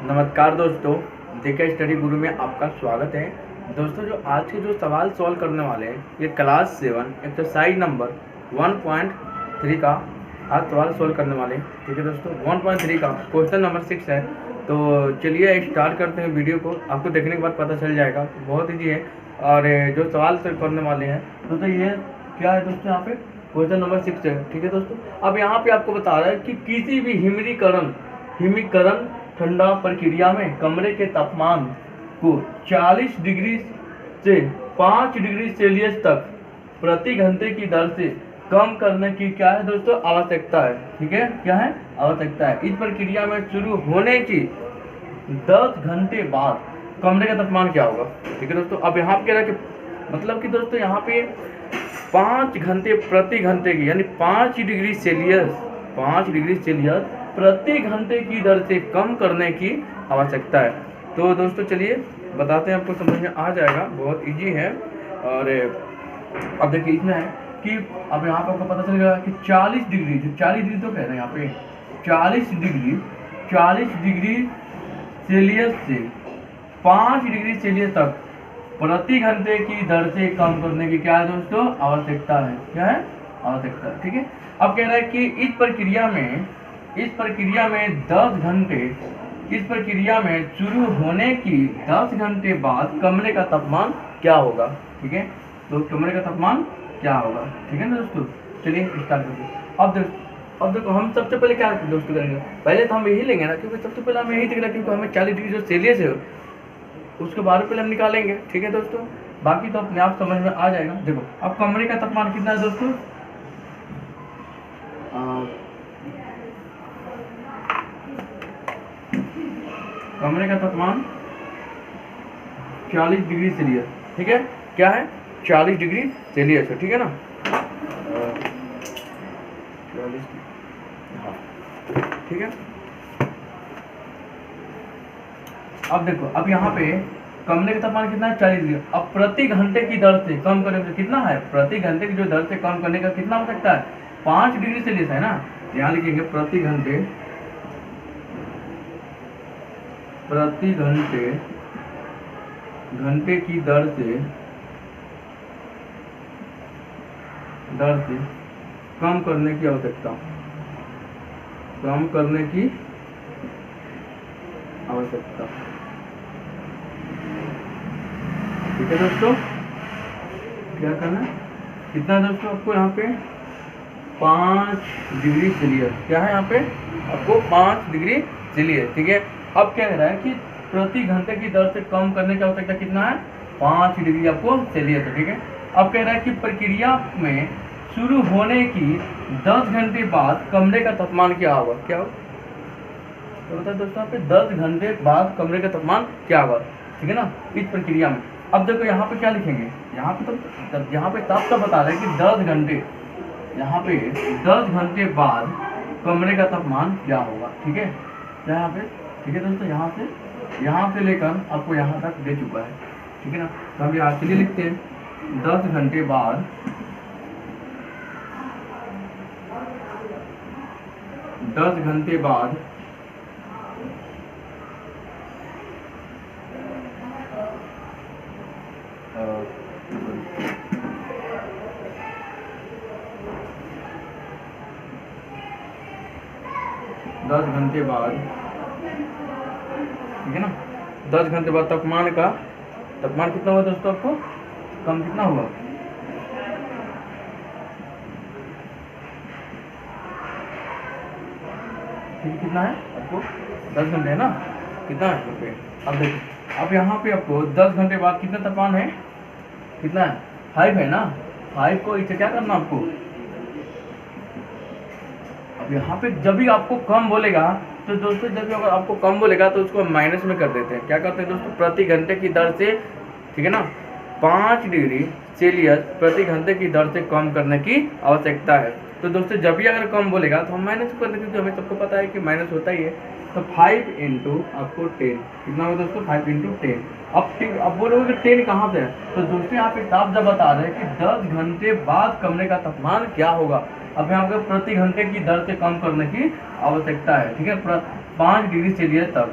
नमस्कार दोस्तों, जेके स्टडी गुरु में आपका स्वागत है। दोस्तों, जो आज के जो सवाल सॉल्व करने वाले हैं ये क्लास 7 एक्सरसाइज नंबर 1.3 का आज सवाल सॉल्व करने वाले हैं। ठीक है दोस्तों, 1.3 का क्वेश्चन नंबर 6 है। तो चलिए स्टार्ट करते हैं वीडियो को। आपको देखने के बाद पता चल जाएगा, बहुत ईजी है। और जो सवाल सॉल्व करने वाले हैं दोस्तों, ये क्या है दोस्तों, यहाँ पे क्वेश्चन नंबर 6 है। ठीक है दोस्तों, अब यहाँ पे आपको बता रहा है कि किसी भी हिमीकरण ठंडा प्रक्रिया में कमरे के तापमान को 40 डिग्री से 5 डिग्री सेल्सियस तक प्रति घंटे की दर से कम करने की क्या है दोस्तों, आवश्यकता है। ठीक है, क्या है, आवश्यकता है। इस प्रक्रिया में शुरू होने की 10 घंटे बाद कमरे का तापमान क्या होगा। ठीक है दोस्तों, अब यहाँ पे कह रहा है कि मतलब कि दोस्तों यहाँ पे 5 घंटे प्रति घंटे की यानी 5 डिग्री सेल्सियस प्रति घंटे की दर से कम करने की आवश्यकता है। तो दोस्तों चलिए बताते हैं, आपको समझ में आ जाएगा, बहुत इजी है। और अब देखिए इसमें है कि अब यहाँ पर आपको पता चलेगा कि 40 डिग्री तो कह रहे हैं यहाँ पे 40 डिग्री सेल्सियस से 5 डिग्री सेल्सियस तक प्रति घंटे की दर से कम करने की क्या है दोस्तों, आवश्यकता है। क्या है, आवश्यकता है। ठीक है, अब कह रहा है कि इस प्रक्रिया में शुरू होने की 10 घंटे बाद कमरे का तापमान क्या होगा। ठीक है, तो कमरे का तापमान क्या होगा। ठीक है ना दोस्तों, चलिए स्टार्ट करते हैं। अब देखो हम सबसे पहले क्या दोस्तों करेंगे, पहले तो हम यही लेंगे ना, क्योंकि सबसे पहले हमें यही दिख रहा है, क्योंकि हमें 40 डिग्री जो सेल्सियस है उसके बारे पहले हम निकालेंगे। ठीक है दोस्तों, बाकी तो अपने आप समझ में आ जाएगा। देखो अब कमरे का तापमान कितना है दोस्तों, कमरे का तापमान 40 डिग्री सेल्सियस। ठीक है, क्या है, 40 डिग्री सेल्सियस है। ठीक है ना, 40, हाँ ठीक है। अब देखो अब यहाँ पे कमरे का तापमान कितना है, 40 डिग्री। अब प्रति घंटे की दर से कम करने का कितना है, प्रति घंटे की जो दर से कम करने का कितना हो सकता है, 5 डिग्री सेल्सियस है ना। यहाँ लिखेंगे प्रति घंटे की दर से कम करने की आवश्यकता, ठीक है दोस्तों। क्या करना है, कितना दोस्तों आपको यहाँ पे 5 डिग्री सेल्सियस, क्या है यहाँ पे आपको 5 डिग्री सेल्सियस। ठीक है, अब क्या कह रहा है कि प्रति घंटे की दर से कम करने की आवश्यकता कितना है, 5 डिग्री आपको सेल्सियस है। ठीक है, अब कह रहा है कि प्रक्रिया में शुरू होने की 10 घंटे बाद कमरे का तापमान क्या होगा। क्या होगा तो बता दोस्तों, यहाँ पे 10 घंटे बाद कमरे का तापमान क्या होगा। ठीक है ना, इस प्रक्रिया में। अब देखो यहाँ पे क्या लिखेंगे, यहाँ पे साफ साफ बता रहे हैं कि 10 घंटे, यहाँ पे 10 घंटे बाद कमरे का तापमान क्या होगा। ठीक है, क्या यहाँ पे, ठीक है दोस्तों, यहाँ से लेकर आपको यहाँ तक दे चुका है। ठीक है ना, तो हम यहाँ चलिए लिखते हैं 10 घंटे बाद 10 घंटे बाद ठीक है ना, 10 घंटे बाद तापमान कितना हुआ दोस्तों, आपको कम कितना हुआ, ठीक कितना है आपको 10 घंटे है ना, कितना है यहाँ पे। अब देखो अब यहाँ पे आपको 10 घंटे बाद कितना तापमान है, कितना है 5 है ना, 5 को इसे क्या करना आपको, अब यहाँ पे जब भी आपको कम बोलेगा तो दोस्तों, जब भी अगर आपको कम बोलेगा तो उसको माइनस में कर देते हैं। क्या करते हैं दोस्तों, प्रति घंटे की दर से, ठीक है ना, 5 डिग्री सेल्सियस प्रति घंटे की दर से कम करने की आवश्यकता है। तो दोस्तों जब भी अगर कम बोलेगा तो हम माइनस कर देंगे, क्योंकि हमें सबको पता है कि माइनस होता ही है। तो 5 इंटू आपको 10 कितना होगा दोस्तों, 5 इंटू 10। अब बोलोगे 10 कहाँ से है, तो दोस्तों यहाँ पे साफ जब बता रहे हैं कि 10 घंटे बाद कमरे का तापमान क्या होगा। अब यहाँ पे प्रति घंटे की दर से कम करने की आवश्यकता है। ठीक है, 5 डिग्री सेल्सियस तक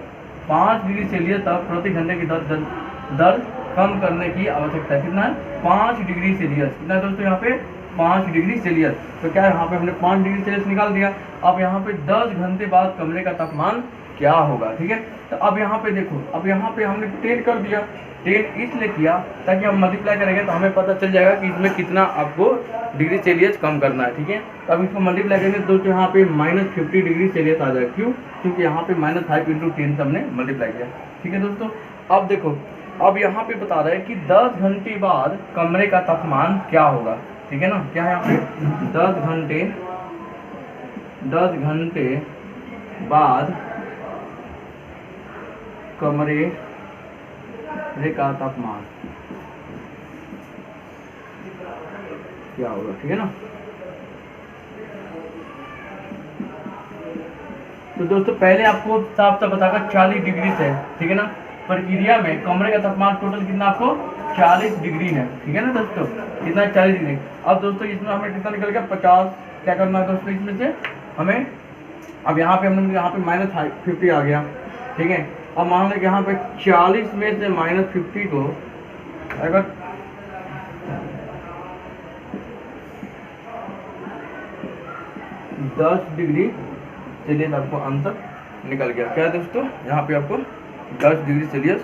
5 डिग्री सेल्सियस तक प्रति घंटे की दर कम करने की आवश्यकता है। कितना है? 5 डिग्री सेल्सियस। कितना है दोस्तों? यहाँ पे 5 डिग्री सेल्सियस। तो क्या है, यहाँ पे हमने 5 डिग्री सेल्सियस निकाल दिया। अब यहाँ पे 10 घंटे बाद कमरे का तापमान क्या होगा, ठीक है। तो अब यहाँ पे देखो, अब यहाँ पे हमने 10 कर दिया। 10 इसलिए किया ताकि हम मल्टीप्लाई करेंगे तो हमें पता चल जाएगा कि इसमें कितना आपको डिग्री सेल्सियस कम करना है, ठीक है। तो अब इसको मल्टीप्लाई करेंगे तो यहाँ पे -50 डिग्री सेल्सियस आ जाएगा। क्यों? क्योंकि यहाँ पे -5 × 10 से हमने मल्टीप्लाई किया, ठीक है दोस्तों। अब देखो, अब यहाँ पे बता रहे हैं कि 10 घंटे बाद कमरे का तापमान क्या होगा, ठीक है ना। क्या है यहाँ पे? 10 घंटे बाद कमरे का तापमान क्या होगा, ठीक है ना। तो दोस्तों पहले आपको साफ साफ बताकर 40 डिग्री से, ठीक है ना। प्रक्रिया में कमरे का तापमान टोटल कितना आपको 40 डिग्री है, ठीक है ना दोस्तों। कितना? 40 डिग्री। अब दोस्तों इसमें हमें कितना निकल गया? 50। क्या करना है दोस्तों इसमें से हमें? अब यहाँ पे हमने यहाँ पे -50 आ गया, ठीक है। अब मान लो यहाँ पे 40 में से -50 को अगर 10 डिग्री सेल्सियस आपको आंसर निकल गया। क्या है दोस्तों? यहाँ पे आपको 10 डिग्री सेल्सियस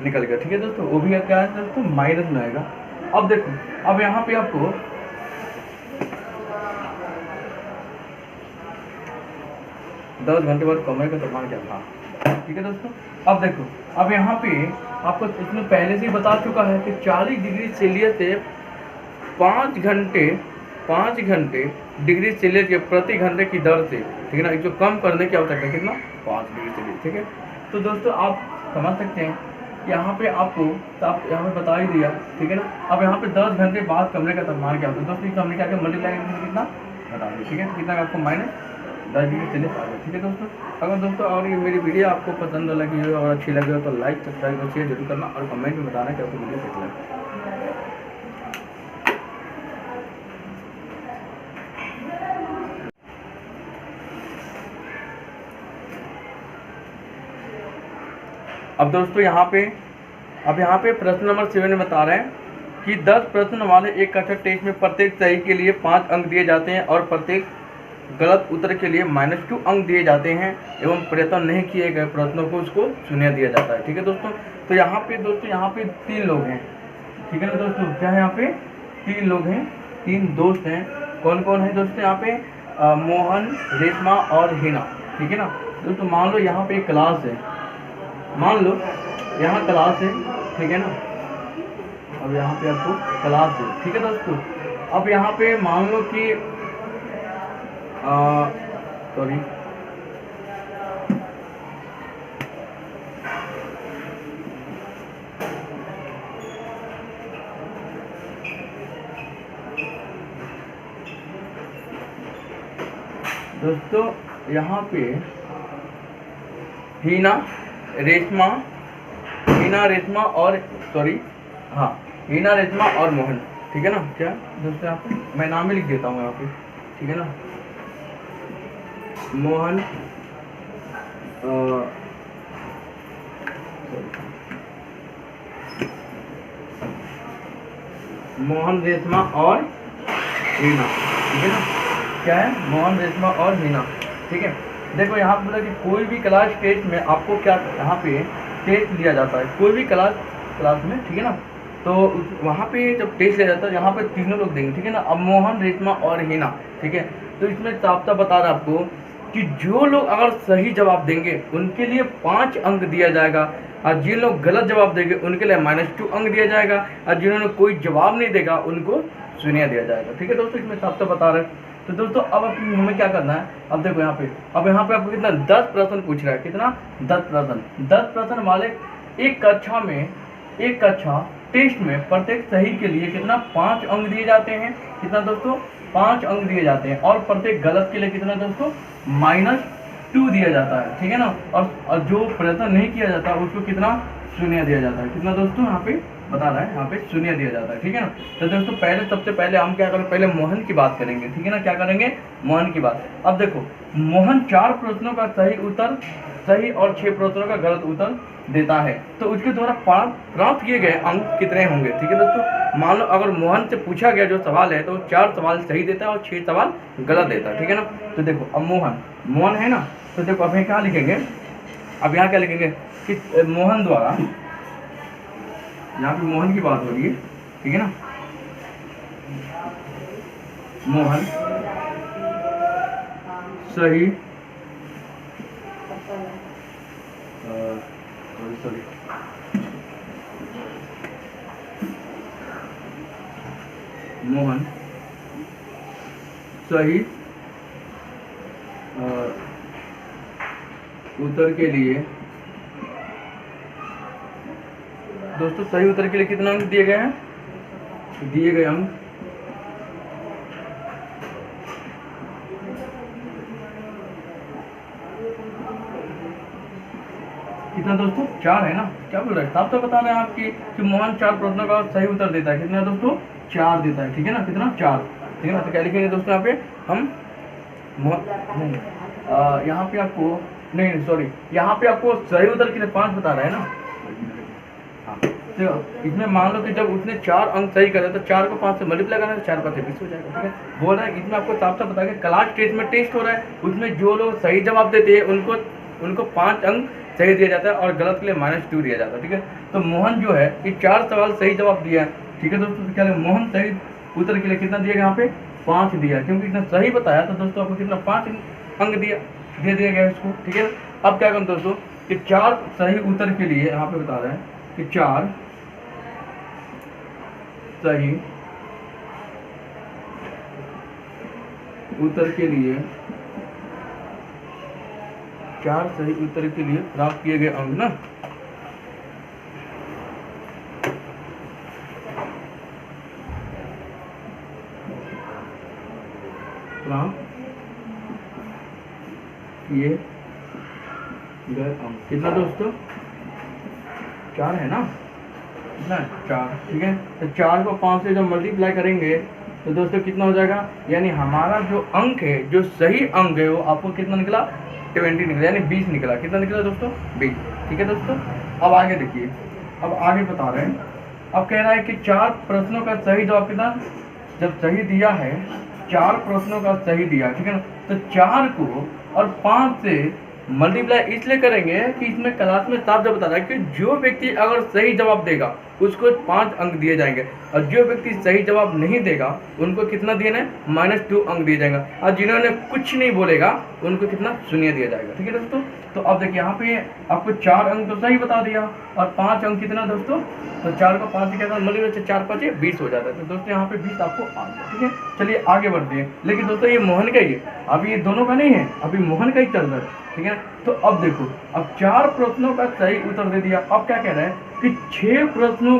निकल गया, ठीक है दोस्तों। वो भी क्या है दोस्तों? माइनस में आएगा। अब देखो, अब यहाँ पे आपको 10 घंटे बाद कमरे का तापमान क्या था, ठीक है दोस्तों। अब देखो, अब यहाँ पे आपको इसमें पहले से ही बता चुका है कि 40 डिग्री सेल्सियस से 5 घंटे डिग्री सेल्सियस के प्रति घंटे की दर से, ठीक है ना, जो कम करने की आवश्यकता है। कितना? 5 डिग्री सेल्सियस, ठीक है। तो दोस्तों आप समझ सकते हैं, यहाँ पे आपको यहाँ पे बता ही दिया, ठीक है ना। अब यहाँ पे 10 घंटे बाद कमरे का तापमान क्या होता है दोस्तों? इसको हमने क्या किया? मल्टीप्लाई करके कितना बता दिया, ठीक है। कितना आपको -10 डिग्री सेल्सियस आ गया, ठीक है दोस्तों। अगर दोस्तों और ये मेरी वीडियो आपको पसंद लगी हो और अच्छी लगे हो तो लाइक, सब्सक्राइब और शेयर जरूर करना और कमेंट में बताना कि आपको वीडियो कैसा लगा। अब दोस्तों यहाँ पे प्रश्न नंबर 7 में बता रहे हैं कि 10 प्रश्न वाले एक कक्षा टेस्ट में प्रत्येक सही के लिए 5 अंक दिए जाते हैं और प्रत्येक गलत उत्तर के लिए -2 अंक दिए जाते हैं एवं प्रयत्न नहीं किए गए प्रश्नों को उसको शून्य दिया जाता है, ठीक है दोस्तों। तो यहाँ पे दोस्तों 3 लोग हैं, ठीक है ना दोस्तों। क्या है? यहाँ पे 3 लोग हैं, 3 दोस्त हैं। कौन कौन है दोस्तों? यहाँ पे मोहन, रेशमा और हिना, ठीक है ना दोस्तों। मान लो यहाँ पे एक क्लास है, मान लो यहाँ क्लास है, ठीक है ना। अब यहाँ पे आपको क्लास है, ठीक है दोस्तों। अब यहाँ पे मान लो कि सॉरी दोस्तों, यहाँ पे हिना, रेशमा और हिना, रेशमा और मोहन, ठीक है ना। क्या दोस्तों? यहाँ पे मैं नाम ही लिख देता हूँ यहाँ पे, ठीक है ना। मोहन, रेशमा और हीना, ठीक है ना। क्या है? मोहन, रेशमा और हीना, ठीक है। देखो यहाँ पे बोला कि कोई भी क्लास टेस्ट में आपको क्या यहाँ पे टेस्ट लिया जाता है, कोई भी क्लास में, ठीक है ना। तो वहाँ पे जब टेस्ट लिया जाता है यहाँ पे तीनों लोग देंगे, ठीक है ना। अब मोहन, रेशमा और हीना, ठीक है। तो इसमें साफ साफ बता रहा आपको कि जो लोग अगर सही जवाब देंगे उनके लिए 5 अंक दिया जाएगा और जिन लोग गलत जवाब देंगे उनके लिए -2 अंक दिया जाएगा और जिन्होंने कोई जवाब नहीं देगा उनको शून्य दिया जाएगा, ठीक है दोस्तों। इसमें साफ साफ बता रहे हैं। तो दोस्तों अब हमें क्या करना है? अब देखो यहाँ पे, अब यहाँ पे आपको कितना 10 प्रश्न पूछ रहा है। कितना? 10 प्रश्न वाले एक कक्षा टेस्ट में प्रत्येक सही के लिए कितना 5 अंक दिए जाते हैं। कितना दोस्तों? 5 अंक दिए जाते हैं और प्रत्येक गलत के लिए कितना दोस्तों? -2 दिया जाता है, ठीक है ना। और जो प्रयत्न नहीं किया जाता उसको कितना? शून्य दिया जाता है। कितना दोस्तों? यहाँ पे बता रहा है, यहाँ पे शून्य दिया जाता है, ठीक है ना। तो दोस्तों पहले सबसे पहले हम क्या करें, पहले मोहन की बात करेंगे, ठीक है ना। क्या करेंगे, मोहन की बात। अब देखो मोहन 4 प्रश्नों का सही उत्तर सही और 6 प्रश्नों का गलत उत्तर देता है, तो उसके द्वारा प्राप्त किए गए अंक कितने होंगे, ठीक है दोस्तों। मान लो अगर मोहन से पूछा गया जो सवाल है तो 4 सवाल सही देता है और 6 सवाल गलत देता है, ठीक है ना। तो देखो अब मोहन है ना, तो देखो अब क्या लिखेंगे, अब यहाँ क्या लिखेंगे कि मोहन द्वारा, यहाँ पे मोहन की बात हो रही है, ठीक है ना। मोहन सही सॉरी मोहन सही उत्तर के लिए, दोस्तों सही उत्तर के लिए कितना अंक दिए गए हैं, दिए गए अंक कितना दोस्तों, 4 है ना। क्या बोल रहे हैं, साफ तो बता रहे हैं आपकी कि मोहन 4 प्रश्नों का सही उत्तर देता है, कितना दोस्तों, 4 देता है, ठीक है ना, कितना 4, ठीक है ना। तो क्या लिखेंगे दोस्तों यहाँ पे हम यहाँ पे आपको नहीं सॉरी, यहाँ पे आपको सही उत्तर के लिए 5 बता रहा है ना। तो इसमें मान लो कि जब उसने 4 अंक सही करे तो 4 को 5 से मल्टीप्लाई करना है, 4 5 20 हो जाएगा, ठीक है। बोल रहा है इसमें आपको साफ साफ बता के क्लास टेस्ट में टेस्ट हो रहा है, उसमें जो लोग सही जवाब देते हैं उनको 5 अंक सही दिया जाता है और गलत के लिए -2 दिया जाता है, ठीक है। तो मोहन जो है ये 4 सवाल सही जवाब दिया है, ठीक है दोस्तों। तो क्या मोहन सही उत्तर के लिए कितना दिया यहाँ पे 5 दिया, क्योंकि इतना सही बताया तो दोस्तों आपको कितना 5 अंक दे दिया गया इसको, ठीक है। अब क्या करें दोस्तों कि 4 सही उत्तर के लिए यहाँ पे बता रहे हैं कि 4 सही उत्तर के लिए 4 सही उत्तर के लिए प्राप्त किए गए अंक ना, प्राप्त किए गए अंक कितना दोस्तों, 4 है ना, कितना 4, ठीक है। तो 4 को 5 से जब मल्टीप्लाई करेंगे तो दोस्तों कितना हो जाएगा, यानी हमारा जो अंक है, जो सही अंक है वो आपको कितना निकला 20 निकला, यानी 20 निकला, कितना निकला दोस्तों 20, ठीक है दोस्तों। अब आगे देखिए, अब आगे बता रहे हैं, अब कह रहा है कि 4 प्रश्नों का सही जवाब कितना, जब सही दिया है 4 प्रश्नों का सही दिया, ठीक है ना। तो 4 को और 5 से मल्टीप्लाई इसलिए करेंगे कि इसमें क्लास में साफ जब बता रहा है कि जो व्यक्ति अगर सही जवाब देगा उसको 5 अंक दिए जाएंगे और जो व्यक्ति सही जवाब नहीं देगा उनको कितना दिए ना -2 अंक दिए जाएंगे, और जिन्होंने कुछ नहीं बोलेगा उनको कितना 0 दिया जाएगा, ठीक है दोस्तों। तो अब देखिए यहाँ पे आपको 4 अंक तो सही बता दिया और 5 अंक कितना दोस्तों, तो 4 को 5 से क्या मल्टीप्लाई 4 5 20 हो जाता है, तो दोस्तों यहाँ पे 20 आपको आ गया, ठीक है। चलिए आगे बढ़ते हैं, लेकिन दोस्तों ये मोहन का ही है, अभी ये दोनों का नहीं है, अभी मोहन का ही चल रहा है, ठीक है। तो अब देखो, अब 4 प्रश्नों का सही उत्तर दे दिया, अब क्या कह रहा है कि 6 प्रश्नों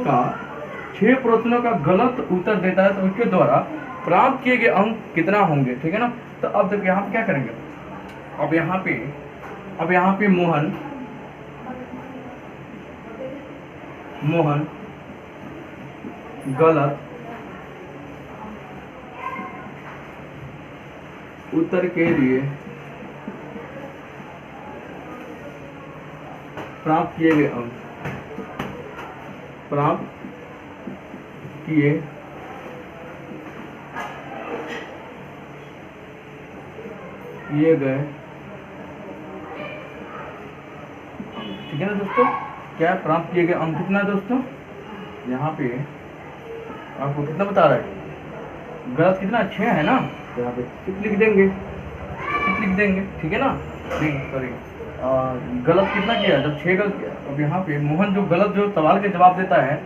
का गलत उत्तर देता है तो उसके द्वारा प्राप्त किए गए अंक कितना होंगे, ठीक है ना। तो अब देखो यहाँ पे क्या करेंगे, अब यहाँ पे मोहन गलत उत्तर के लिए प्राप्त किए गए अंक, प्राप्त किए गए, ठीक है ना दोस्तों। क्या प्राप्त किए गए अंक कितना है दोस्तों, यहाँ पे आपको कितना बता रहा है, गलत कितना 6 है ना, तो यहाँ पे 6 लिख देंगे, ठीक है ना। नहीं सॉरी, गलत कितना किया, जब 6 गलत किया। अब यहाँ पे मोहन जो गलत जो सवाल के जवाब देता है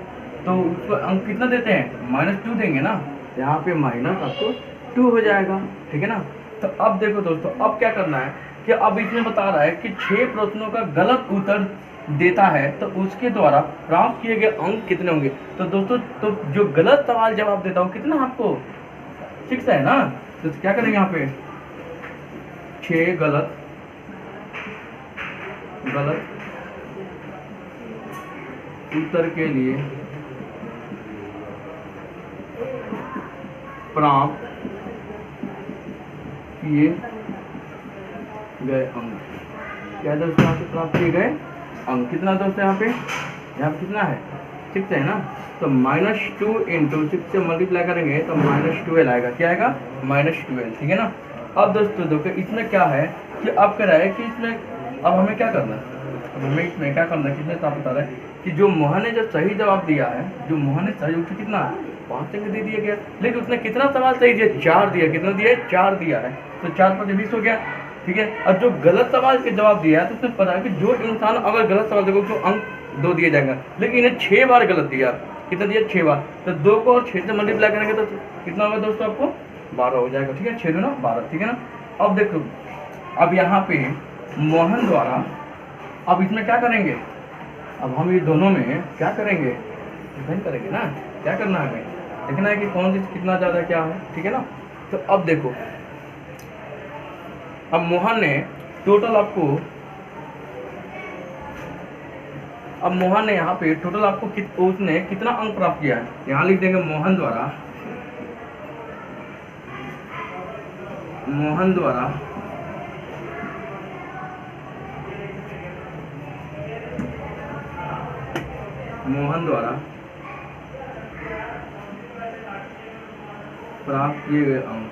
तो उसको अंक कितना देते हैं, -2 देंगे ना, यहाँ पे माइनस आपको 2 हो जाएगा, ठीक है ना। तो अब देखो दोस्तों, अब क्या करना है कि अब इसमें बता रहा है कि 6 प्रश्नों का गलत उत्तर देता है तो उसके द्वारा प्राप्त किए गए अंक कितने होंगे। तो दोस्तों तो जो गलत सवाल जवाब देता हूँ कितना आपको 6 है ना, तो क्या करेंगे यहाँ पे 6 गलत उत्तर के लिए प्राप्त किए गए अंक। क्या दोस्तों यहाँ पे प्राप्त किए गए अंक कितना दोस्तों यहाँ पे कितना है 6 है ना, तो -2 इंटू 6 से मल्टीप्लाई करेंगे तो -12 आएगा। क्या आएगा -12, ठीक है ना। अब दोस्तों देखो इसमें क्या है कि अब कह रहा है कि इसमें अब हमें क्या करना है, अब हमें इसमें क्या करना है, किसमें साफ बता रहा है कि जो मोहन ने जो सही जवाब दिया है, जो मोहन ने सही उत्तर कितना 5 अंक दे दिया गया, लेकिन उसने कितना सवाल सही दिया 4 दिया, कितना दिया 4 दिया है, तो 4 पर 20 हो गया, ठीक है। और जो गलत सवाल के जवाब दिया है तो उसमें पता है कि जो इंसान अगर गलत सवाल देगा उसको अंक 2 दिए जाएंगे, लेकिन इन्हें 6 बार गलत दिया, कितना दिया 6 बार, तो 2 को और 6 से मल्टीप्लाई करेंगे तो कितना होगा दोस्तों आपको 12 हो जाएगा, ठीक है। 6 दूना 12, ठीक है ना। अब देखो अब यहाँ पे मोहन द्वारा अब इसमें क्या करेंगे, अब हम ये दोनों में क्या करेंगे डिफाइन करेंगे ना, क्या करना है हमें देखना है कि कौन सी कितना ज़्यादा क्या है, ठीक है ना। तो अब देखो अब मोहन ने टोटल आपको अब मोहन ने यहाँ पे टोटल आपको उसने कितना अंक प्राप्त किया है, यहाँ लिख देंगे मोहन द्वारा प्राप्त किए गए अंक,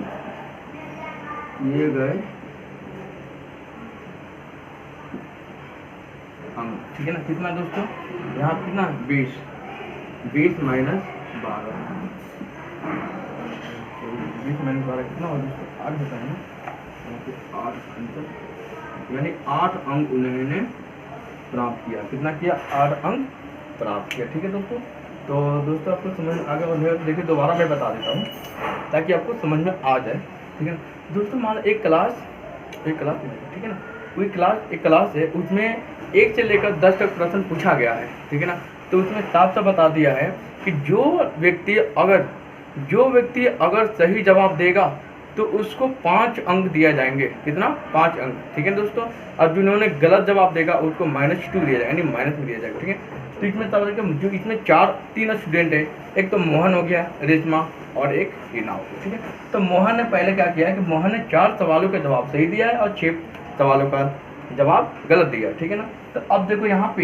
ठीक है ना। कितना दोस्तों यहाँ कितना 20 माइनस 12, 20 माइनस 12 कितना हो दोस्तों 8 होता है ना, 8 अंक, यानी 8 अंक उन्होंने प्राप्त किया। कितना किया 8 अंक प्राप्त किया, ठीक है दोस्तों। तो दोस्तों आपको समझ में आ गया, और देखिए दोबारा मैं बता देता हूँ ताकि आपको समझ में आ जाए, ठीक है ना। दोस्तों मान एक क्लास ठीक है ना, कोई एक क्लास है, उसमें 1 से लेकर 10 तक प्रश्न पूछा गया है, ठीक है ना। तो उसमें साफ साफ बता दिया है कि जो व्यक्ति अगर सही जवाब देगा तो उसको 5 अंक दिया जाएंगे, कितना 5 अंक, ठीक है दोस्तों। अब जिन्होंने गलत जवाब देगा उसको -2 दिया जाएगा, यानी माइनस में दिया जाएगा, ठीक है। तो इसमें जो इसमें 3 स्टूडेंट है, एक तो मोहन हो गया, रेशमा और एक हीना हो गया, ठीक है। तो मोहन ने पहले क्या किया है कि मोहन ने 4 सवालों का जवाब सही दिया है और 6 सवालों का जवाब गलत दिया, ठीक है ना। तो अब देखो यहाँ पे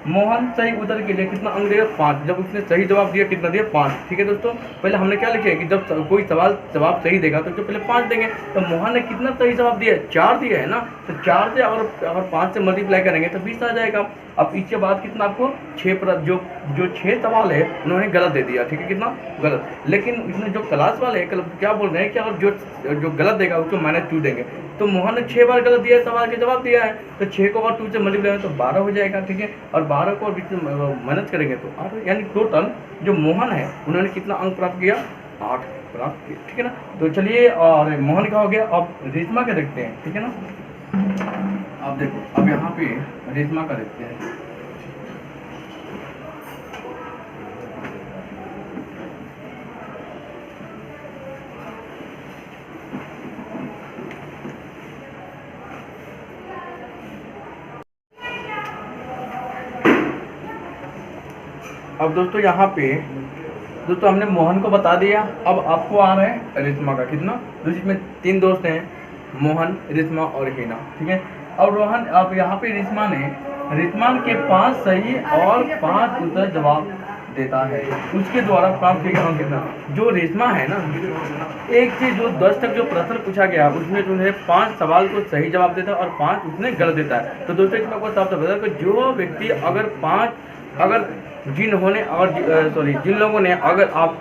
मोहन सही उत्तर के लिए कितना अंक देगा 5, जब उसने सही जवाब दिया कितना दिया 5, ठीक है दोस्तों। पहले हमने क्या लिखा है कि जब कोई जवाब सही देगा तो पहले 5 देंगे, तो मोहन ने कितना सही जवाब दिया 4 दिया है ना, तो 4 से अगर 5 से मल्टीप्लाई करेंगे तो 20 आ जाएगा। अब इसके बाद कितना आपको 6 जो 6 सवाल है उन्होंने गलत दे दिया, ठीक है, कितना गलत। लेकिन इसमें जो क्लास वाले क्या बोल रहे हैं कि अगर जो गलत देगा उसको -2 देंगे, तो मोहन ने 6 बार गलत दिया सवाल के जवाब दिया है, तो 6 को और 2 से मल्टीप्लाई तो 12 हो जाएगा, ठीक है। और 12 को और बीच में माइनस करेंगे तो 8, यानी टोटल जो मोहन है उन्होंने कितना अंक प्राप्त किया 8 प्राप्त किया, ठीक है ना। तो चलिए, और मोहन का हो गया, अब रेशमा का देखते हैं, ठीक है ना। अब देखो अब यहाँ पे रेशमा का देखते हैं। अब दोस्तों यहाँ पे दोस्तों हमने मोहन को बता दिया, अब आपको आ रहा है रेशमा का, कितना तो जिसमें 3 दोस्त हैं, मोहन, रेशमा और हीना, ठीक है। अब यहाँ पे रेशमा के 5 सही और 5 उत्तर जवाब देता है, उसके द्वारा प्राप्त किया गया कितना, जो रेशमा है ना, 1 से जो 10 तक जो प्रश्न पूछा गया उसमें जो 5 सवाल को सही जवाब देता है और 5 उसने गलत देता है। तो दोस्तों इसमें आपको साफ साफ बता कि जो व्यक्ति जिन लोगों ने अगर आप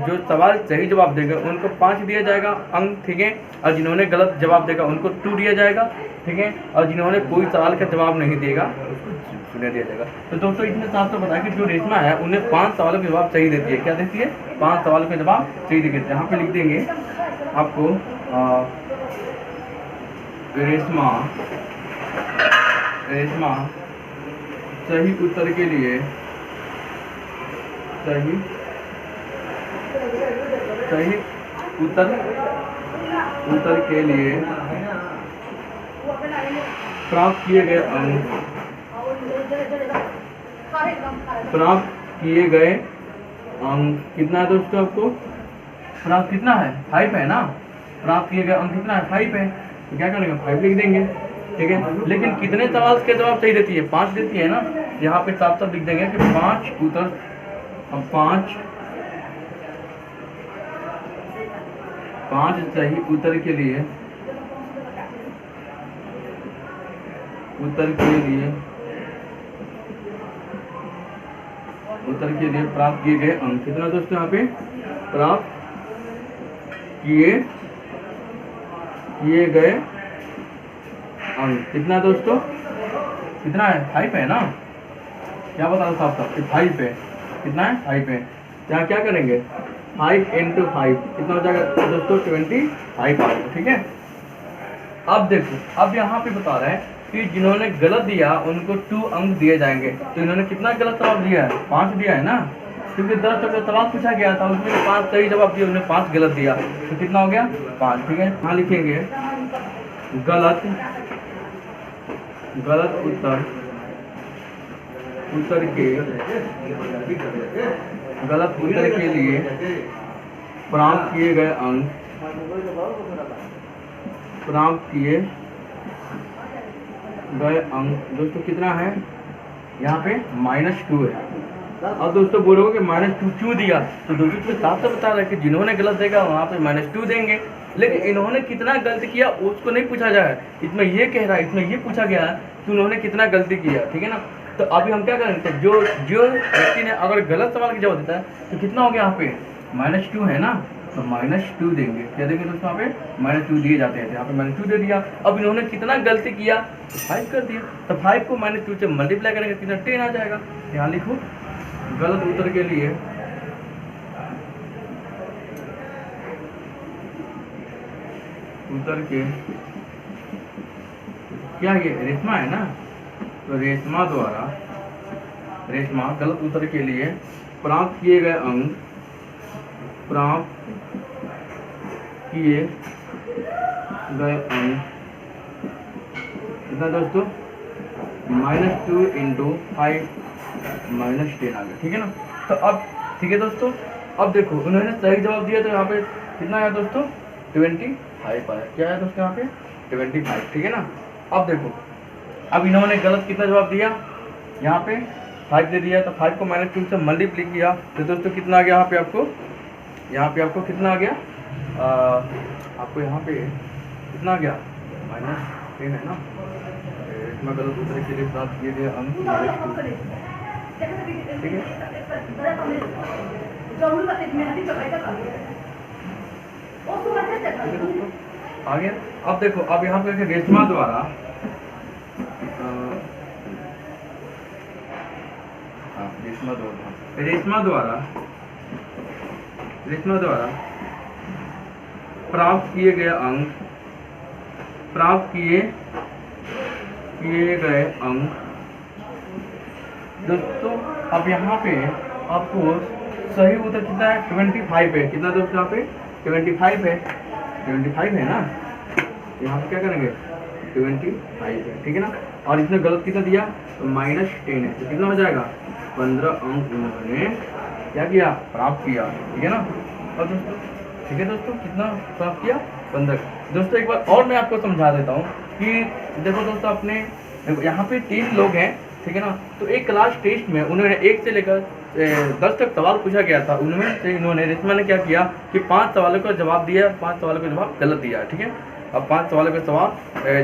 जो सवाल सही जवाब देगा उनको 5 दिया जाएगा अंक, ठीक है। और जिन्होंने गलत जवाब देगा उनको 2 दिया जाएगा, ठीक है। और जिन्होंने कोई सवाल का जवाब नहीं देगा उसको 0 दिया जाएगा। तो दोस्तों इसमें साफ साफ बताया कि जो रेशमा है उन्हें 5 सवालों के जवाब सही देती है, क्या देती है 5 सवालों के जवाब सही देती है। यहाँ पे लिख देंगे आपको रेशमा सही उत्तर के लिए सही उत्तर के लिए प्राप्त किए गए अंक कितना है दोस्तों आपको प्राप्त कितना है 5 है ना, प्राप्त किए गए अंक कितना है 5 है, तो क्या करेंगे 5 लिख देंगे, ठीक है। लेकिन कितने सवाल के जवाब सही देती है 5 देती है ना, यहाँ पे साफ साफ लिख देंगे कि 5 उत्तर, अब 5 सही उत्तर के लिए प्राप्त किए गए अंक कितना दोस्तों, यहाँ पे प्राप्त किए गए अंक कितना दोस्तों, कितना है 5 है ना, क्या बता रहा साहब साहब 5 है, कितना है 5 है, यहाँ क्या करेंगे 5 × 5 कितना हो जाएगा दोस्तों 25 आएगा, ठीक है। अब देखो, अब यहाँ पे बता रहा है कि जिन्होंने गलत दिया उनको 2 अंक दिए जाएंगे, तो इन्होंने कितना गलत जवाब दिया है 5 दिया है ना, क्योंकि 10 तक सवाल पूछा गया था उसमें 5 सही जवाब दिया, उन्होंने 5 गलत दिया, तो कितना हो गया 5, ठीक है। यहाँ लिखेंगे गलत उत्तर के लिए प्राप्त किए गए अंक दोस्तों कितना है, यहाँ पे -2 है। अब दोस्तों बोलोगे कि -2 क्यों दिया, तो दोस्तों इसमें साफ साफ बता रहा है कि जिन्होंने गलत देगा वहाँ पे -2 देंगे, लेकिन इन्होंने कितना गलती किया उसको नहीं पूछा जाए, इसमें ये कह रहा है, इसमें ये पूछा गया है कि उन्होंने कितना गलती किया, ठीक है ना। तो अभी हम क्या करेंगे, जो व्यक्ति ने अगर गलत सवाल का जवाब देता है तो कितना हो गया यहाँ पे -2 है ना, तो -2 देंगे, क्या देंगे दोस्तों यहाँ पे -2 दिए जाते हैं, यहाँ पे -2 दे दिया। अब इन्होंने कितना गलती किया तो 5 कर दिया, तो 5 को -2 से मल्टीप्लाई करेंगे कितना 10 आ जाएगा। यहाँ लिखो गलत उत्तर के लिए क्या ये रेशमा है ना, तो रेशमा गलत उत्तर के लिए प्राप्त किए गए अंक कितना दोस्तों -2 × 5 -10 आ गया, ठीक है ना। तो अब ठीक है दोस्तों, अब देखो उन्होंने सही जवाब दिया तो यहाँ पे कितना आया दोस्तों 25 आया, क्या है दोस्तों यहाँ पे 25, ठीक है ना। अब देखो, अब इन्होंने गलत कितना जवाब दिया, यहाँ पे 5 दे दिया, तो 5 को -2 से मल्टीप्लाई किया तो दोस्तों कितना आ गया, यहाँ पे आपको कितना आ गया, आपको यहाँ पे कितना आ गया -10 है ना। इसमें गलत उत्तर के लिए प्राप्त किए गए अंक, ठीक है। आ गया। अब देखो, अब यहाँ पे रेशमा द्वारा प्राप्त किए गए अंक दोस्तों, अब यहाँ पे आपको सही उत्तर कितना है 25 है, कितना दोस्तों यहाँ पे 25 है ना, यहाँ पे क्या करेंगे 25 है, ठीक है ना। और इसने गलत कितना दिया तो -10 है, तो कितना हो जाएगा 15 अंक उन्होंने क्या किया प्राप्त किया, ठीक है ना। और दोस्तों ठीक है दोस्तों, कितना प्राप्त किया 15। दोस्तों एक बार और मैं आपको समझा देता हूँ कि देखो दोस्तों, अपने यहाँ पे 3 लोग हैं, ठीक है ना। तो एक क्लास टेस्ट में उन्होंने 1 से लेकर 10 तक सवाल पूछा गया था, उनमें से इन्होंने रेशमा ने क्या किया कि 5 सवालों का जवाब दिया, 5 सवालों का जवाब गलत दिया, ठीक है। अब 5 सवालों का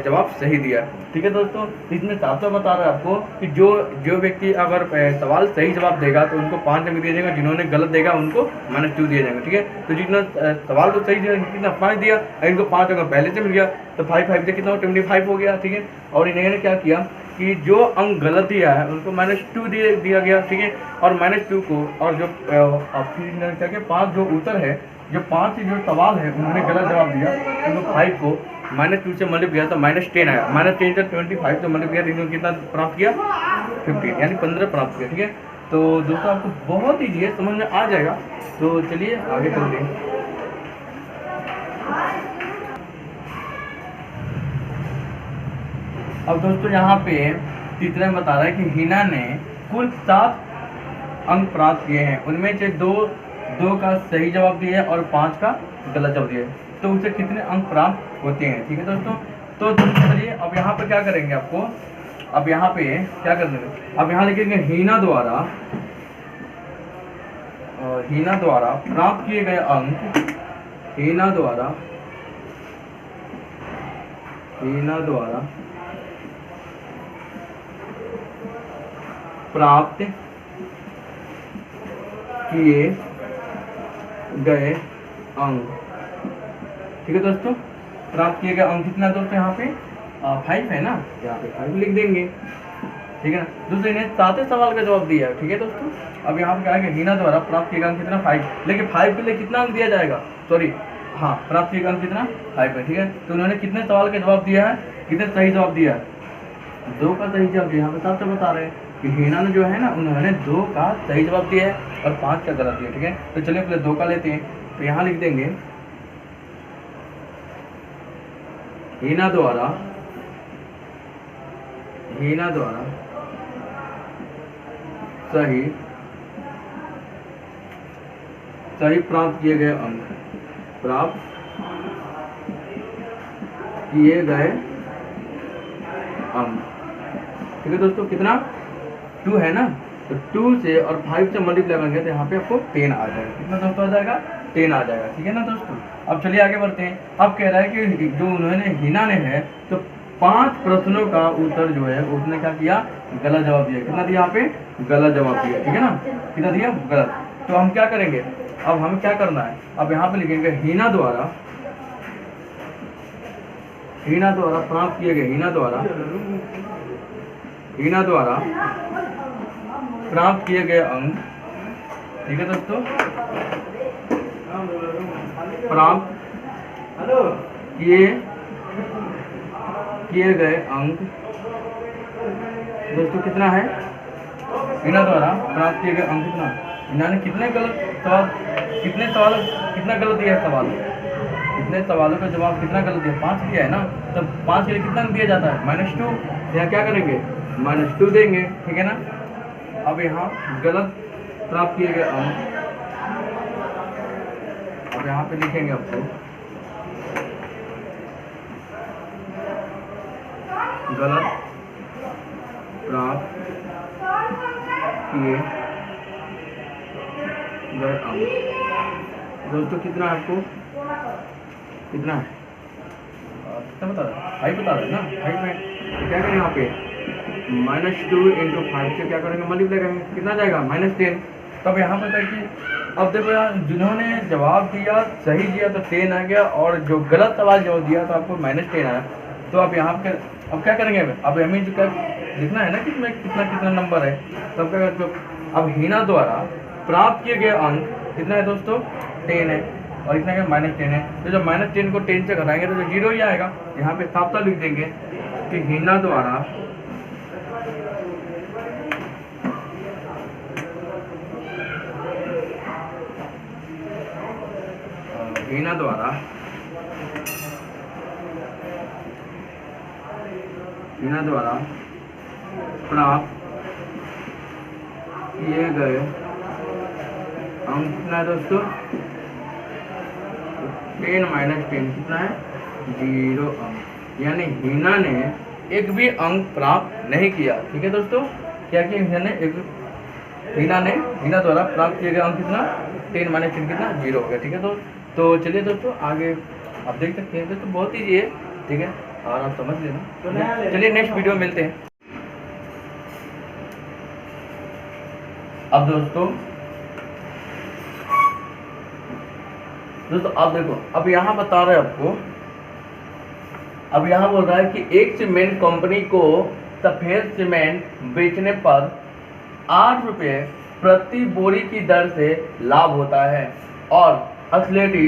जवाब सही दिया, ठीक है दोस्तों। इसमें साफ साफ बता रहा है आपको कि जो व्यक्ति अगर सवाल सही जवाब देगा तो उनको 5 अंक दिया जाएगा, जिन्होंने गलत देगा उनको -2 दिया जाएगा, ठीक है। तो जितना सवाल तो सही दिया, कितना 5 दिया, इनको 5 अंक पहले से मिल गया, तो 5 से कितना 25 हो गया, ठीक है। और इन्होंने क्या किया कि जो अंक गलत दिया है उनको -2 दिया गया, ठीक है। और -2 को और जो फिर क्या किया 5 जो उत्तर है, जो 5 जो सवाल है उन्होंने गलत जवाब दिया, उनको 5 को -2 से मल्टीप्लाई किया तो -10 आया, -10 से 25 से मल्टीप्लाई किया तो इन्होंने कितना प्राप्त किया 15, यानी 15 प्राप्त किया, ठीक है। तो दोस्तों आपको बहुत ईजी है, समझ में आ जाएगा। तो चलिए आगे चलते हैं। अब दोस्तों यहाँ पे तीसरे में बता रहा है कि हिना ने कुल 7 अंक प्राप्त किए हैं उनमें से दो का सही जवाब दिया है और 5 का गलत जवाब दिया है, तो उसे कितने अंक प्राप्त होते हैं। ठीक है दोस्तों, तो चलिए अब यहाँ पे क्या करेंगे आपको, अब यहाँ पे क्या करेंगे, अब यहाँ लिखेंगे हीना द्वारा प्राप्त किए गए अंक, हीना द्वारा प्राप्त किए गए अंक। ठीक है दोस्तों, प्राप्त किए गए अंक कितना दोस्तों, यहाँ पे 5 है ना, यहाँ पे 5 लिख देंगे। ठीक है ना, दूसरे ने 7वें सवाल का जवाब दिया है। ठीक है दोस्तों, अब यहाँ पे क्या है कि हीना द्वारा प्राप्त किए गए अंक कितना 5, लेकिन 5 के लिए कितना अंक दिया जाएगा, सॉरी हाँ प्राप्त किए गए अंक कितना 5 है। ठीक है, तो उन्होंने कितने सवाल का जवाब दिया है, कितने सही जवाब दिया है, 2 का सही जवाब दिया। यहाँ पे साफ से बता रहे हैं कि हीना ने जो है ना, उन्होंने 2 का सही जवाब दिया है और 5 का गलत दिया। ठीक है, तो चलिए पहले 2 का लेते हैं, तो यहाँ लिख देंगे हीना द्वारा सही प्राप्त किए गए अंक, ठीक है दोस्तों, कितना 2 है ना, तो 2 से और 5 से मल्टीप्लाई करेंगे तो यहाँ पे आपको 10 आ जाएगा। कितना दोस्तों आ जाएगा, 10 आ जाएगा। ठीक है ना दोस्तों, अब चलिए आगे बढ़ते हैं। अब कह रहा है कि जो उन्होंने हीना ने है तो 5 प्रश्नों का उत्तर जो है उसने क्या किया, गलत जवाब दिया। कितना दिया यहाँ पे, गलत जवाब दिया। ठीक है ना, कितना दिया, गलत। तो हम क्या करेंगे, अब हमें क्या करना है, अब यहाँ पे लिखेंगे हीना द्वारा प्राप्त किए गए, हीना द्वारा प्राप्त किए गए अंक। ठीक है दोस्तों, प्राप्त किए गए अंक दोस्तों कितना है, हीना द्वारा प्राप्त किए गए अंक कितना, हीना ने कितने गलत दिया है सवाल, कितने सवालों का जवाब कितना गलत दिया, 5 दिया है ना, तो 5 के लिए कितना दिया जाता है, -2। यहाँ क्या करेंगे, -2 देंगे। ठीक है ना, अब यहाँ गलत प्राप्त किए गए अंक, अब यहाँ पे लिखेंगे आपको गलत प्राप्त किए गए अंक दोस्तों कितना है, आपको कितना है, कितना बता रहा है, 5 बता रहा है ना, 5 में क्या करेंगे यहाँ पे -2 × 5 से क्या करेंगे, मल्टीप्लाई करेंगे, कितना जाएगा -10। तब यहाँ पर कि अब देखो यार, जिन्होंने जवाब दिया सही दिया तो 10 आ गया, और जो गलत सवाल जवाब दिया तो आपको -10 आया। तो अब यहाँ पे अब क्या करेंगे, अब हमें जो क्या लिखना है ना कि इसमें कितना नंबर है, तब क्या करते हो, अब हीना द्वारा प्राप्त किए गए अंक कितना है दोस्तों, 10 है, और इतना क्या -10 है। तो जब -10 को 10 से घटाएंगे तो 0 ही आएगा। यहाँ पे साफ साफ लिख देंगे कि हीना द्वारा प्राप्त किए गए अंक कितना है दोस्तों, 10 - 10 कितना है, 0 अंक। यानी हीना ने एक भी अंक प्राप्त नहीं किया। ठीक है दोस्तों, क्या किया हीना द्वारा प्राप्त किए गए अंक कितना, 10 - 10 कितना, 0 हो गया। ठीक है तो चलिए दोस्तों आगे आप देख सकते हैं दोस्तों, बहुत ईजी है। ठीक है, और आप समझ लेना। चलिए नेक्स्ट वीडियो में मिलते हैं। अब दोस्तों आप देखो, अब यहाँ बता रहे हैं आपको, अब यहाँ बोल रहा है कि एक सीमेंट कंपनी को सफेद सीमेंट बेचने पर 8 रुपये प्रति बोरी की दर से लाभ होता है, और असलेटी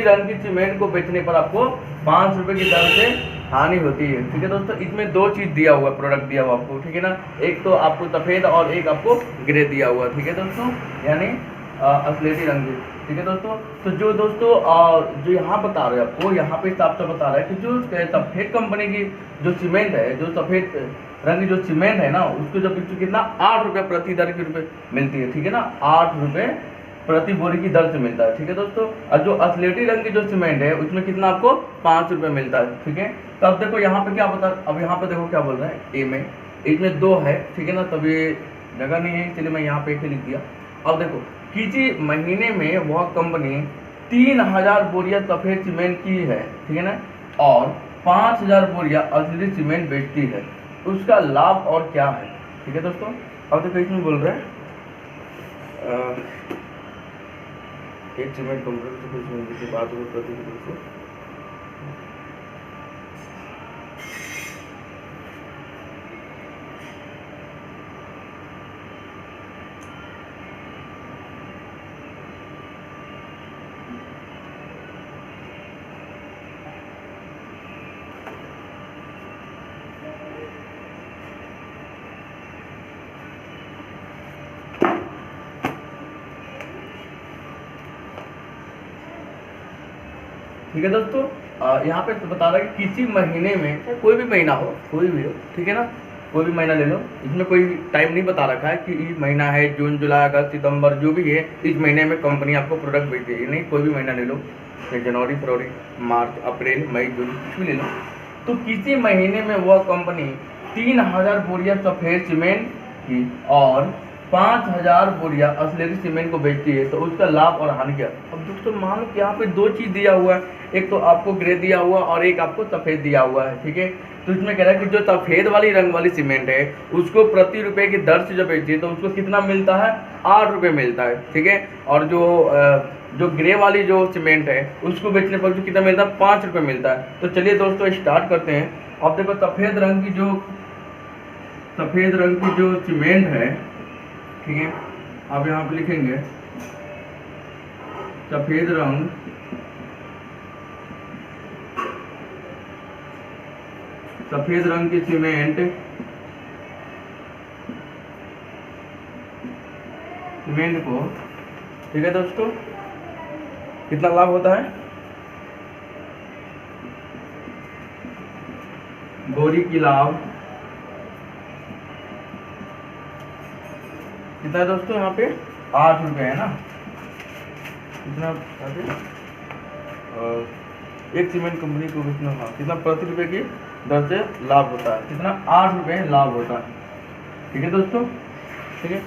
रंग की सीमेंट को बेचने पर आपको 5 रुपये की दर से हानि होती है। ठीक है दोस्तों, इसमें 2 चीज़ दिया हुआ, प्रोडक्ट दिया हुआ आपको। ठीक है ना, एक तो आपको सफ़ेद और एक आपको ग्रे दिया हुआ। ठीक है दोस्तों, यानी असलेटी रंग की ठीक है दोस्तों। तो जो दोस्तों जो यहाँ बता रहे हैं आपको, यहाँ पे हिसाब से बता रहा है कि जो सफेद कंपनी की जो सीमेंट है, जो सफेद रंग की जो सीमेंट है ना, उसको जब कितना 8 रुपये प्रति दर के रुपये मिलती है, ठीक है ना, 8 रुपये प्रति बोरी की दर से मिलता है, ठीक है दोस्तों। और जो असलेटी रंग की जो सीमेंट है उसमें कितना आपको 5 रुपये मिलता है, ठीक है। तो अब देखो यहाँ पे क्या बता, अब यहाँ पे देखो क्या बोल रहा है, ए में, इसमें 2 है, ठीक है ना, तभी जगह नहीं है इसलिए मैं यहाँ पे एक लिख दिया। अब देखो किसी महीने में वह कंपनी 3000 बोरियां सफेद सीमेंट की है, ठीक है ना, और 5000 बोरियां असली सीमेंट बेचती है, उसका लाभ और क्या है, ठीक है दोस्तों। अब देखो इसमें बोल रहे हैं एक सीमेंट कंपनी की बात हो प्रति से ठीक है दोस्तों। यहाँ पे तो बता रहा है कि किसी महीने में, कोई भी महीना हो, कोई भी हो, ठीक है ना, कोई भी महीना ले लो, इसमें कोई टाइम नहीं बता रखा है कि ये महीना है जून, जुलाई, अगस्त, सितंबर, जो भी है, इस महीने में कंपनी आपको प्रोडक्ट बेचती है, नहीं, कोई भी महीना ले लो, जनवरी, फरवरी, मार्च, अप्रैल, मई, जून, कुछ भी ले लो। तो किसी महीने में वह कंपनी 3000 बोरियां सफेद सीमेंट की और 5000 बोरियां असलेटी सीमेंट को बेचती है, तो उसका लाभ और हानि क्या। अब दोस्तों मान लो कि यहाँ पे 2 चीज़ दिया हुआ है, एक तो आपको ग्रे दिया हुआ और एक आपको सफ़ेद दिया हुआ है, ठीक है। तो इसमें कह रहा है कि जो सफ़ेद वाली रंग वाली सीमेंट है उसको प्रति रुपये की दर से जब बेचती है तो उसको कितना मिलता है, 8 रुपये मिलता है, ठीक है। और जो ग्रे वाली जो सीमेंट है उसको बेचने पर जो कितना मिलता है, 5 रुपये मिलता है। तो चलिए दोस्तों स्टार्ट करते हैं। अब देखो सफ़ेद रंग की जो सीमेंट है, ठीक है, आप यहाँ पे लिखेंगे सफेद रंग की सीमेंट को, ठीक है दोस्तों, कितना लाभ होता है, बोरी की लाभ कितना है दोस्तों, यहाँ पे 8 रुपये है ना, कितना एक सीमेंट कंपनी को कितना, हाँ, कितना प्रति रुपये की दर से लाभ होता है, कितना 8 रुपये लाभ होता है, ठीक है दोस्तों, ठीक है।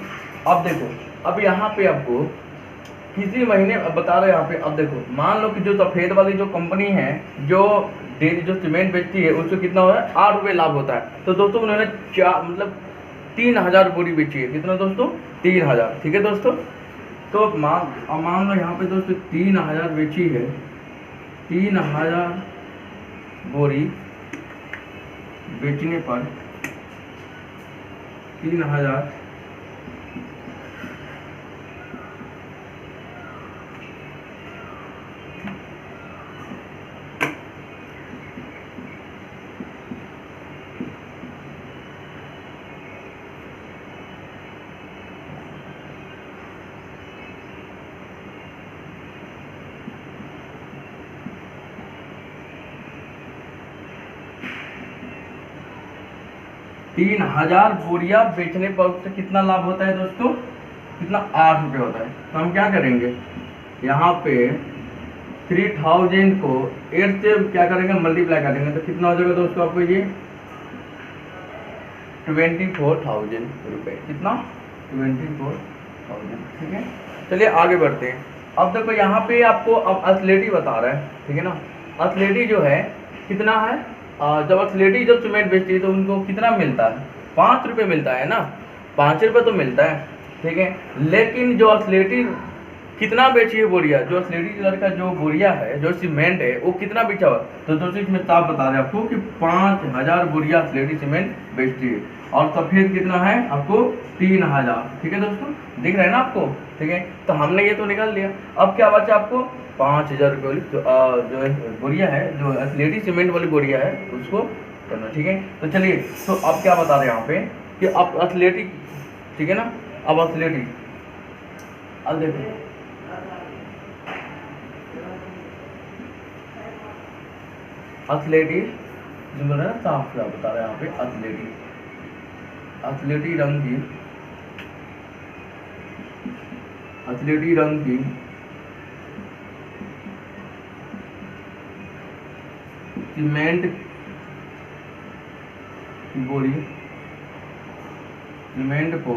अब देखो, अब यहाँ पे आपको किसी महीने, अब बता रहे हैं यहाँ पे, अब देखो मान लो कि जो सफ़ेद वाली जो कंपनी है जो सीमेंट बेचती है उसको कितना हो रहा है, 8 रुपये लाभ होता है। तो दोस्तों उन्होंने 3000 बोरी बेची है, कितना दोस्तों, 3000, ठीक है दोस्तों। तो मान लो यहाँ पे दोस्तों 3000 बेची है, 3000 बोरी बेचने पर 3000 3000 बोरियां बेचने पर उससे कितना लाभ होता है दोस्तों, कितना, 8 रुपये होता है। तो हम क्या करेंगे, यहाँ पे 3000 को 8 से क्या करेंगे, मल्टीप्लाई करेंगे, तो कितना हो जाएगा दोस्तों आपको, ये 24,000 रुपये, कितना, 24,000, ठीक है। चलिए आगे बढ़ते हैं। अब देखो यहाँ पे आपको अब असलेटी बता रहा है, ठीक है ना, असलेटी जो है कितना है, जब असलेटी जब सीमेंट बेचती है तो उनको कितना मिलता है, 5 रुपये मिलता है ना, 5 रुपये तो मिलता है, ठीक है। लेकिन जो असलेटी कितना बेची है बोरिया, जो असलेटी कलर का जो बोरिया है, जो सीमेंट है, वो कितना बेचा हुआ, तो दोस्तों इसमें साफ बता रहे हैं आपको कि 5000 बोरिया असलेटी सीमेंट बेचती है, और सफ़ेद कितना है आपको, 3000, ठीक है दोस्तों, दिख रहा है ना आपको, ठीक है। तो हमने ये तो निकाल लिया, अब क्या बचा आपको, 5000 रुपये वाली जो बोरिया है, जो असलेटी सीमेंट वाली बोरिया है, उसको करना, ठीक है। तो चलिए, तो अब क्या बता रहे हैं यहाँ पे कि अब असलेटी, ठीक है ना, अब असलेटी, अब देखो एथलेटी जो बोल रहे हैं साफ साफ बता रहे हैं यहाँ पे, एथलेटी रंग की सीमेंट की बोरी सीमेंट को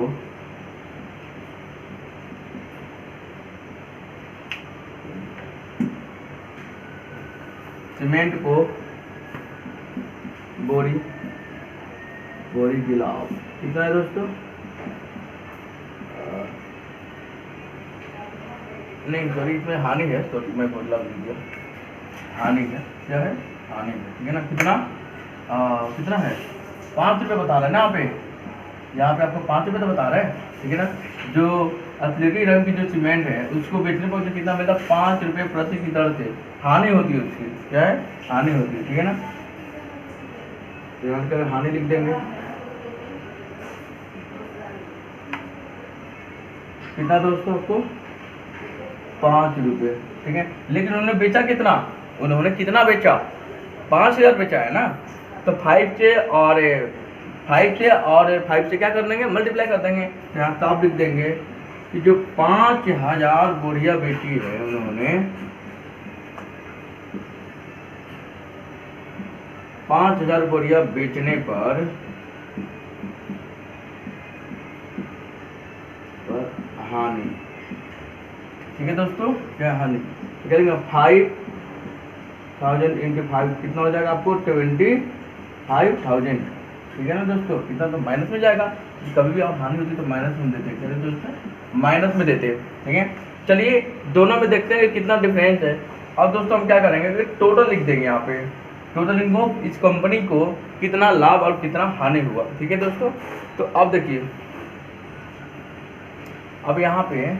बोरी गिलास कितना है दोस्तों? नहीं सॉरी, इसमें हानि है, तो मैं बदला दीजिए, हानि है, क्या है? हानि है, ठीक है ना। कितना है? 5 रुपये बता रहा है ना यहाँ पे आपको 5 रुपये तो बता रहा है, ठीक है ना। जो एथलेटी रंग की जो सीमेंट है उसको बेचने पर कितना मिलता है? 5 रुपये प्रति की दर से हानि होती है उसकी, क्या है? हानि होती है, ठीक है ना। यहाँ पर हानि लिख देंगे, कितना दोस्तों आपको? 5 रुपये, ठीक है। लेकिन उन्होंने बेचा कितना? उन्होंने कितना बेचा? 5000 बेचा है ना। तो 5 से और 5 से क्या कर देंगे? मल्टीप्लाई कर देंगे। यहाँ साफ लिख देंगे कि जो 5000 बोरिया बेची है उन्होंने, 5000 बोरिया बेचने पर हानि, ठीक है दोस्तों, क्या हानि? करेंगे 5000 इंटू 5 कितना हो जाएगा आपको? 25,000, ठीक है ना दोस्तों। कितना तो माइनस में जाएगा, कभी भी आप हानि होती तो माइनस में देते हैं दोस्तों, माइनस में देते हैं, ठीक है। चलिए दोनों में देखते हैं कितना डिफरेंस है। अब दोस्तों हम क्या करेंगे? टोटल लिख देंगे यहाँ पे, टोटल लिखो इस कंपनी को कितना लाभ और कितना हानि हुआ, ठीक है दोस्तों। तो अब देखिए, अब यहाँ पे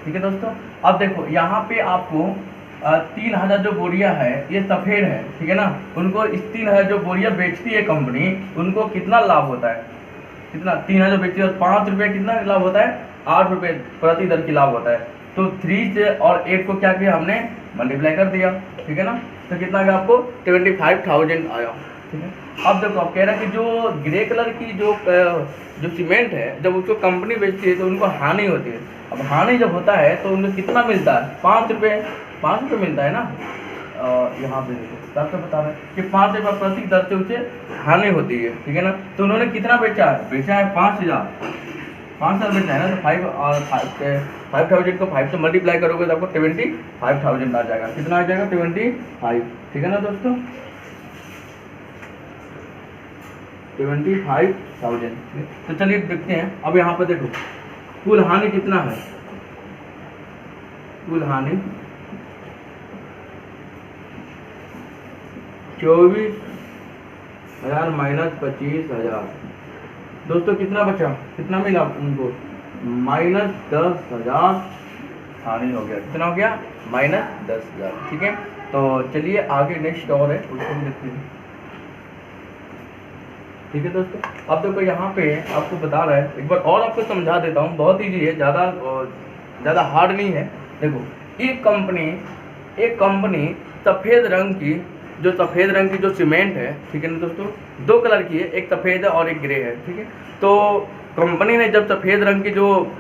ठीक है दोस्तों। अब देखो यहाँ पे आपको 3000 जो बोरिया है ये सफ़ेद है, ठीक है ना। उनको इस 3000 जो बोरिया बेचती है कंपनी, उनको कितना लाभ होता है? कितना? 3000 बेचती है और 5 रुपये कितना लाभ होता है? 8 रुपये प्रति दर की लाभ होता है। तो 3 से और 8 को क्या किया हमने? मल्टीप्लाई कर दिया, ठीक है ना। तो कितना गया आपको? 25,000 आया, ठीक है। अब देखो आप कह रहे हैं कि जो ग्रे कलर की जो सीमेंट है जब उसको कंपनी बेचती है तो उनको हानि होती है। अब हानि जब होता है तो उनको कितना मिलता है? 5 रुपये मिलता है ना। यहाँ पे देखो साफ साफ बता रहे हैं कि 5 रुपये प्रति दर से उसे हानि होती है, ठीक है ना। तो उन्होंने कितना बेचा है? बेचा है 5000 बेचा है ना। तो 5,000 को 5 से मल्टीप्लाई करोगे तो आपको 25,000 आ जाएगा। कितना आ जाएगा? 25, ठीक है ना दोस्तों, 25,000। तो चलिए देखते हैं। अब यहाँ पर देखो कुल हानि कितना है? कुल हानि 24,000 माइनस 25,000 दोस्तों कितना बचा? कितना मिला उनको? -10,000 हानि हो गया। कितना हो गया? -10,000, ठीक है। तो चलिए आगे नेक्स्ट और है उसको भी देखते हैं, ठीक है दोस्तों। अब देखो यहाँ पे आपको बता रहा है, एक बार और आपको समझा देता हूँ, बहुत ईजी है, ज़्यादा हार्ड नहीं है। देखो एक कंपनी सफ़ेद रंग की जो सीमेंट है, ठीक है ना दोस्तों, 2 कलर की है, एक सफ़ेद है और एक ग्रे है, ठीक है। तो कंपनी ने जब सफ़ेद रंग की जो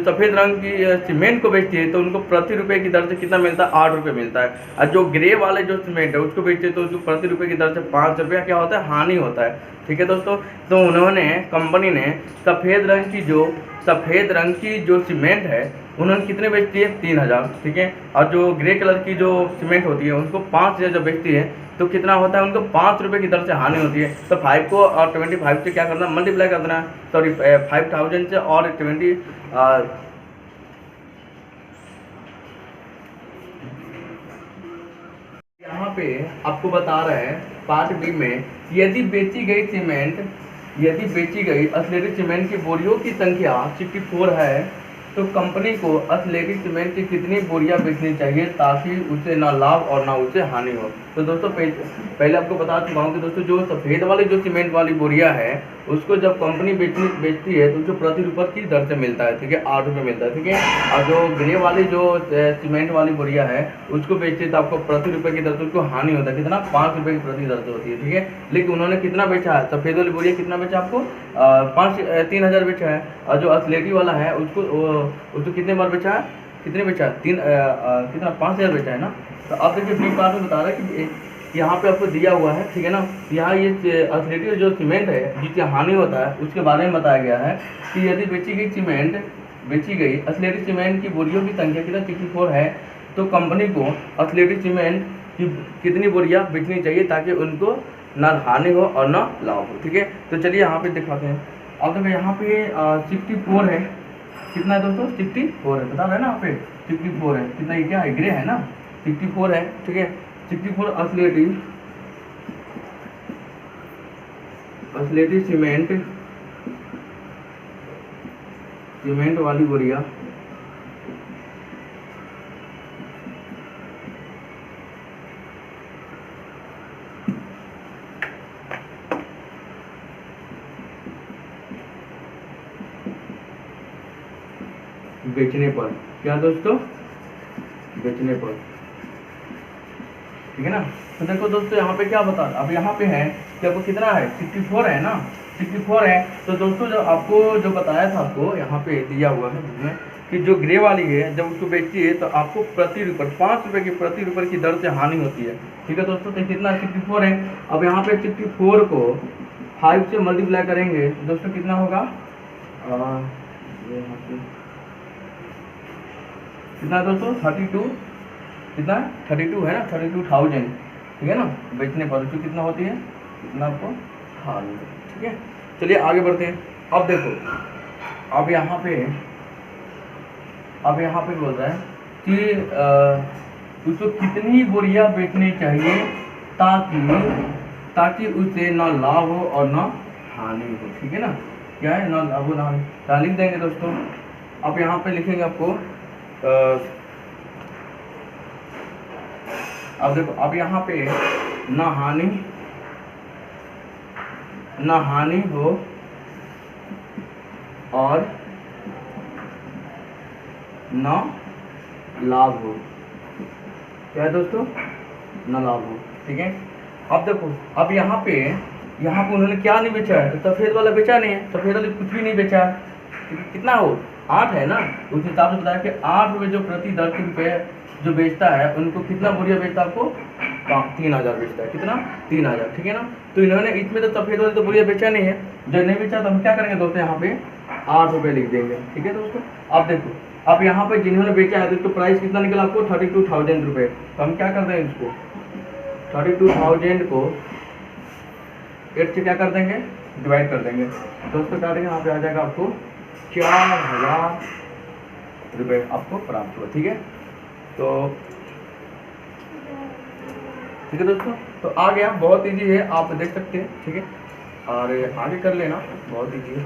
सफ़ेद रंग की सीमेंट को बेचती है तो उनको प्रति रुपये की दर से कितना मिलता है? 8 रुपये मिलता है। और जो ग्रे वाले जो सीमेंट है उसको बेचते हैं तो उसको प्रति रुपये की दर से 5 रुपया क्या होता है? हानि होता है, ठीक है दोस्तों। तो कंपनी ने सफ़ेद रंग की जो सीमेंट है उन्होंने कितने बेचती है? 3000, ठीक है। और जो ग्रे कलर की जो सीमेंट होती है उनको 5000 जब बेचती है तो कितना होता है? उनको 5 रुपये की दर से हानि होती है। तो 5 को और 25 से क्या करना है? मल्टीप्लाई कर देना, सॉरी 5000 से और 20 यहाँ पे आपको बता रहा है पार्ट बी में, यदि बेची गई एथलेटिक सीमेंट की बोरियों की संख्या 64 है तो कंपनी को एथलेटिक सीमेंट की कितनी बोरियां बेचनी चाहिए ताकि उसे ना लाभ और ना उसे हानि हो। तो दोस्तों पहले आपको बता चुका हूँ कि दोस्तों जो सफ़ेद वाली जो सीमेंट वाली बोरिया है उसको जब कंपनी बेचती है तो उसको प्रति रुपये की दर से मिलता है, ठीक है, 8 रुपये मिलता है, ठीक है। और जो ग्रे वाली जो सीमेंट वाली बोरिया है उसको बेचती है तो आपको प्रति रुपये की दर से उसको हानि होता है, कितना, 5 रुपये की प्रति दर से होती है, ठीक है। लेकिन उन्होंने कितना बेचा है, सफ़ेद वाली बोरिया कितना बेचा आपको, 3,000 बेचा है। और जो एथलेटिक वाला है उसको कितने बार बेचा है, कितने बेचा है, कितना, 5,000 बेचा है ना। तो आप देखिए बी पार्ट में बता रहा है कि यहाँ पे आपको दिया हुआ है, ठीक है ना। यहाँ ये एथलेटिक जो सीमेंट है जिससे हानि होता है उसके बारे में बताया गया है कि यदि बेची गई एथलेटिक सीमेंट की बोरियों की संख्या कितना 64 है तो कंपनी को एथलेटिक सीमेंट की कितनी बोरियां बेचनी चाहिए ताकि उनको ना हानि हो और ना लाभ हो, ठीक है। तो चलिए यहाँ पे दिखाते हैं। अब देखो यहाँ पे 64 है, कितना है दोस्तों, 64 है, बता रहे हैं ना यहाँ पे 64 है, कितना, ये क्या है, ग्रे है ना, 64 है, ठीक है। 64 एथलेटिक सीमेंट वाली बोरिया बेचने पर, क्या दोस्तों, बेचने पर, ठीक है ना। तो देखो दोस्तों यहाँ पे क्या बता, अब यहाँ पे है कि आपको कितना है, 64 है ना, 64 है। तो दोस्तों जो आपको जो बताया था आपको यहाँ पे दिया हुआ है जिसमें कि जो ग्रे वाली है जब उसको बेचती है तो आपको प्रति रुपये 5 रुपये की प्रति रुपये की दर से हानि होती है, ठीक है दोस्तों। तो कितना 64 है। अब यहाँ पे 64 को 5 से मल्टीप्लाई करेंगे दोस्तों कितना होगा, कितना दोस्तों, 32, कितना 32 है ना, 32,000, ठीक है ना। बेचने पर जो कितना होती है, कितना आपको हानि, ठीक है। चलिए आगे बढ़ते हैं। अब देखो अब यहाँ पे बोल रहा है कि उसको कितनी बोरियां बेचनी चाहिए ताकि उसे ना लाभ हो और ना हानि हो, ठीक है ना। क्या है, ना लाभ हो ना हानि, क्या लिख देंगे दोस्तों। अब यहाँ पे लिखेंगे आपको अब देखो अब यहाँ पे ना हानि हो और ना लाभ हो, क्या है दोस्तों, ना लाभ हो, ठीक है। अब देखो अब यहाँ पे उन्होंने क्या नहीं बेचा है, तो सफ़ेद वाला बेचा नहीं है, सफ़ेद वाला कुछ भी नहीं बेचा है, कितना हो, 8 है ना। उस हिसाब से बताया कि 8 रुपये जो प्रति 10 रुपये जो बेचता है उनको कितना बोरिया बेचता है, आपको 3,000 बेचता है, कितना, 3,000, ठीक है ना। तो इन्होंने इसमें तो सफ़ेद वाले तो बोरिया बेचा नहीं है, जो नहीं बेचा तो हम क्या करेंगे दोस्तों, यहाँ पे 8 रुपये लिख देंगे, ठीक है दोस्तों। अब देखो अब यहाँ पे जिन्होंने बेचा है तो इसको प्राइस कितना निकला आपको, 32,000 रुपये। तो हम क्या कर देंगे, इसको 32,000 को 8 से क्या कर देंगे, डिवाइड कर देंगे दोस्तों, क्या देंगे, यहाँ पे आ जाएगा आपको 4,000 रुपये आपको प्राप्त हुआ, ठीक है। तो ठीक है दोस्तों, तो आ गया, बहुत इजी है, आप देख सकते हैं, ठीक है। और आगे कर लेना, बहुत इजी है।